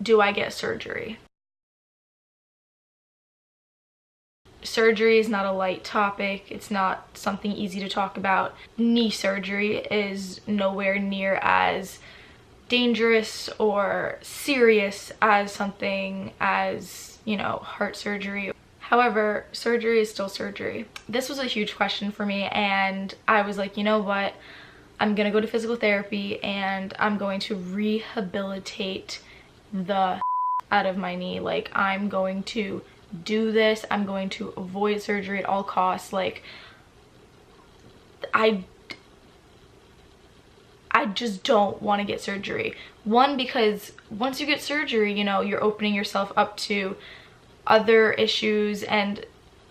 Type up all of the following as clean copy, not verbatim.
do I get surgery? Surgery is not a light topic. It's not something easy to talk about. Knee surgery is nowhere near as dangerous or serious as something as, you know, heart surgery. However, surgery is still surgery. This was a huge question for me, and I was like, you know what? I'm gonna go to physical therapy and I'm going to rehabilitate the out of my knee. Like, I'm going to do this. I'm going to avoid surgery at all costs. Like, I just don't want to get surgery. One, because once you get surgery, you know, you're opening yourself up to other issues, and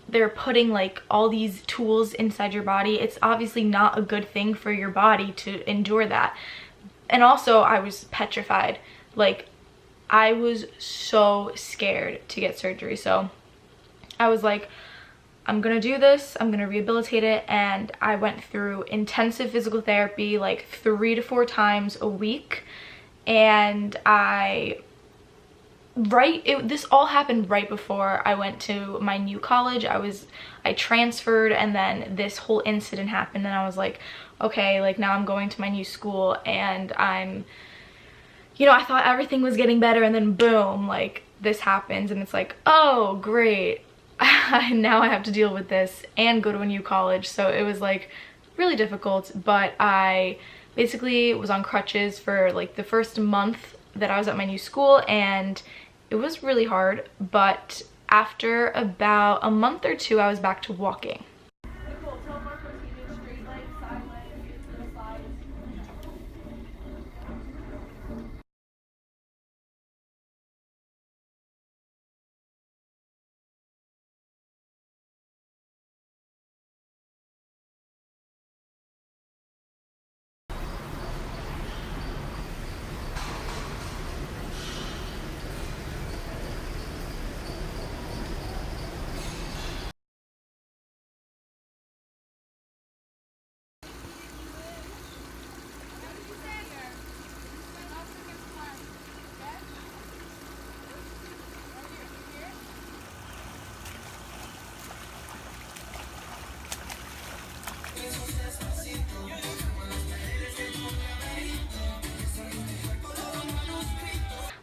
they're putting like all these tools inside your body. It's obviously not a good thing for your body to endure that. And also, I was petrified. Like, I was so scared to get surgery. So I was like, I'm gonna do this, I'm gonna rehabilitate it. And I went through intensive physical therapy like 3 to 4 times a week. And this all happened right before I went to my new college. I transferred, and then this whole incident happened, and I was like, okay, like now I'm going to my new school, and you know, I thought everything was getting better, and then boom, like this happens, and it's like, oh great, now I have to deal with this and go to a new college. So it was like really difficult, but I basically was on crutches for like the first month that I was at my new school, and it was really hard, but after about a month or 2, I was back to walking.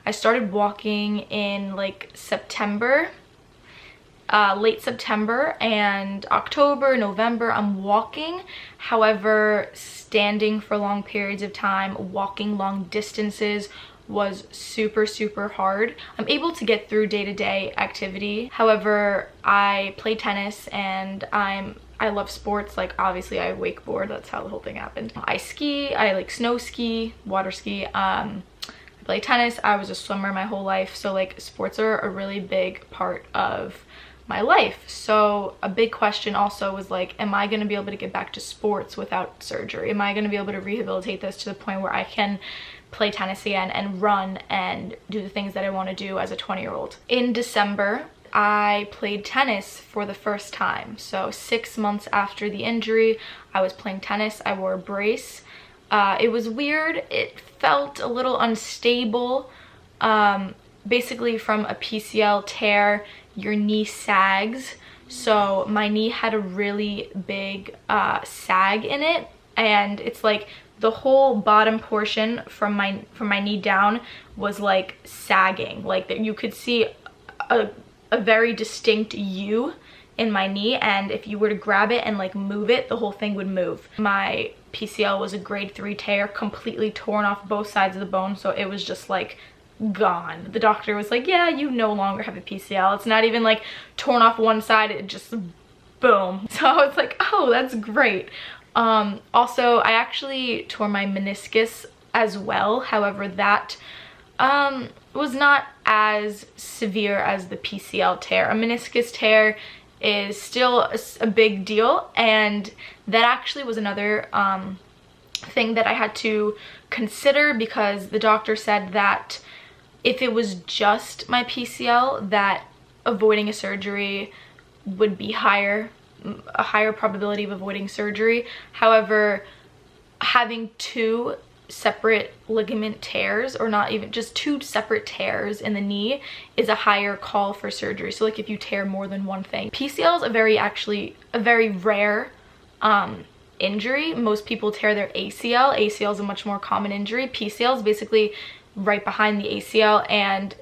I started walking in like September, late September, and October, November, I'm walking. However, standing for long periods of time, walking long distances was super hard. I'm able to get through day-to-day activity. However, I play tennis, and I love sports. Like, obviously I wakeboard, that's how the whole thing happened. I ski, I like snow ski, water ski, I play tennis. I was a swimmer my whole life, so like sports are a really big part of my life. So a big question also was like, am I going to be able to get back to sports without surgery? Am I going to be able to rehabilitate this to the point where I can play tennis again and run and do the things that I want to do as a 20-year-old? In December, I played tennis for the first time. So 6 months after the injury, I was playing tennis. I wore a brace. It was weird. It felt a little unstable. Basically, from a PCL tear, your knee sags. So my knee had a really big sag in it, and it's like the whole bottom portion from my knee down was like sagging. Like, that you could see a very distinct U in my knee, and if you were to grab it and like move it, the whole thing would move. My PCL was a grade 3 tear, completely torn off both sides of the bone, so it was just like gone. The doctor was like, yeah, you no longer have a PCL. It's not even like torn off one side, it just boom. So I was like, oh, that's great. Also, I actually tore my meniscus as well. However, that was not as severe as the PCL tear. A meniscus tear is still a big deal, and that actually was another thing that I had to consider, because the doctor said that if it was just my PCL, that avoiding a surgery would be a higher probability of avoiding surgery. However, having 2 separate ligament tears, or not even, just 2 separate tears in the knee is a higher call for surgery. So like if you tear more than one thing. PCL is a very rare injury. Most people tear their ACL. ACL is a much more common injury. PCL is basically right behind the ACL, and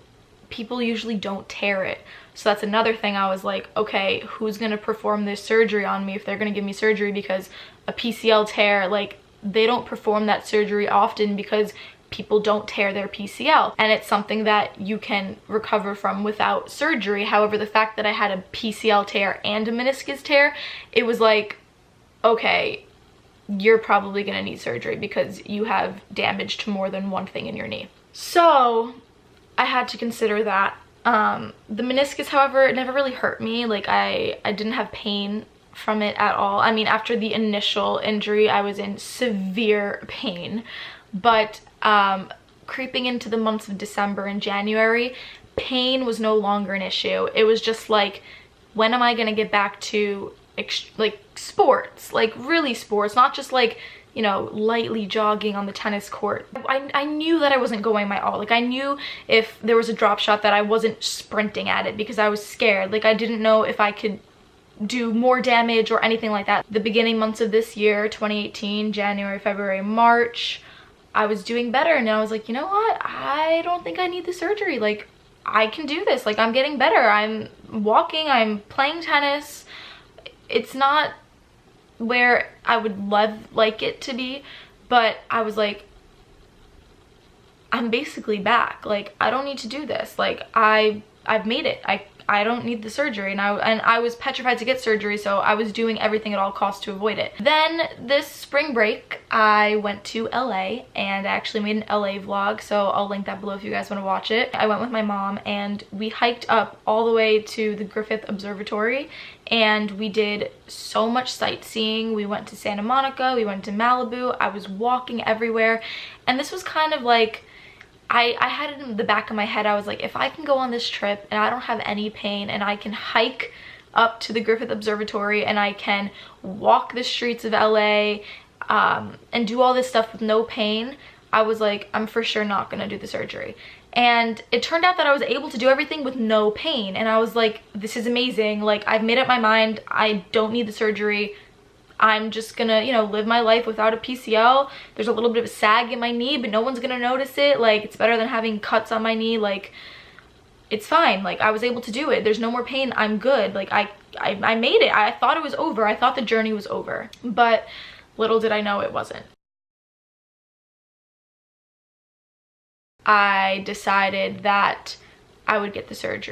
people usually don't tear it. So that's another thing. I was like, okay, who's gonna perform this surgery on me if they're gonna give me surgery? Because a PCL tear, like, they don't perform that surgery often because people don't tear their PCL, and it's something that you can recover from without surgery. However, the fact that I had a PCL tear and a meniscus tear, it was like, okay, you're probably gonna need surgery because you have damage to more than one thing in your knee. So I had to consider that. The meniscus, however, it never really hurt me. Like I didn't have pain from it at all. I mean, after the initial injury, I was in severe pain, but creeping into the months of December and January, pain was no longer an issue. It was just like, when am I gonna get back to like sports, like really sports, not just like, you know, lightly jogging on the tennis court. I knew that I wasn't going my all. Like I knew if there was a drop shot that I wasn't sprinting at it because I was scared. Like I didn't know if I could do more damage or anything like that. The beginning months of this year, 2018, January, February, March, I was doing better, and I was like, you know what? I don't think I need the surgery. Like I can do this. Like I'm getting better. I'm walking, I'm playing tennis. It's not where I would like it to be, but I was like, I'm basically back. Like I don't need to do this. Like I've made it. I don't need the surgery, and I was petrified to get surgery, so I was doing everything at all costs to avoid it. Then this spring break I went to LA, and I actually made an LA vlog, so I'll link that below if you guys want to watch it. I went with my mom and we hiked up all the way to the Griffith Observatory, and we did so much sightseeing. We went to Santa Monica, we went to Malibu. I was walking everywhere, and this was kind of like, I had it in the back of my head. I was like, if I can go on this trip and I don't have any pain, and I can hike up to the Griffith Observatory, and I can walk the streets of LA and do all this stuff with no pain, I was like, I'm for sure not gonna do the surgery. And it turned out that I was able to do everything with no pain, and I was like, this is amazing. Like I've made up my mind, I don't need the surgery. I'm just gonna, you know, live my life without a PCL. There's a little bit of a sag in my knee, but no one's gonna notice it. Like it's better than having cuts on my knee. Like it's fine. Like I was able to do it. There's no more pain. I'm good. Like I made it. I thought it was over. I thought the journey was over, but little did I know it wasn't. I decided that I would get the surgery.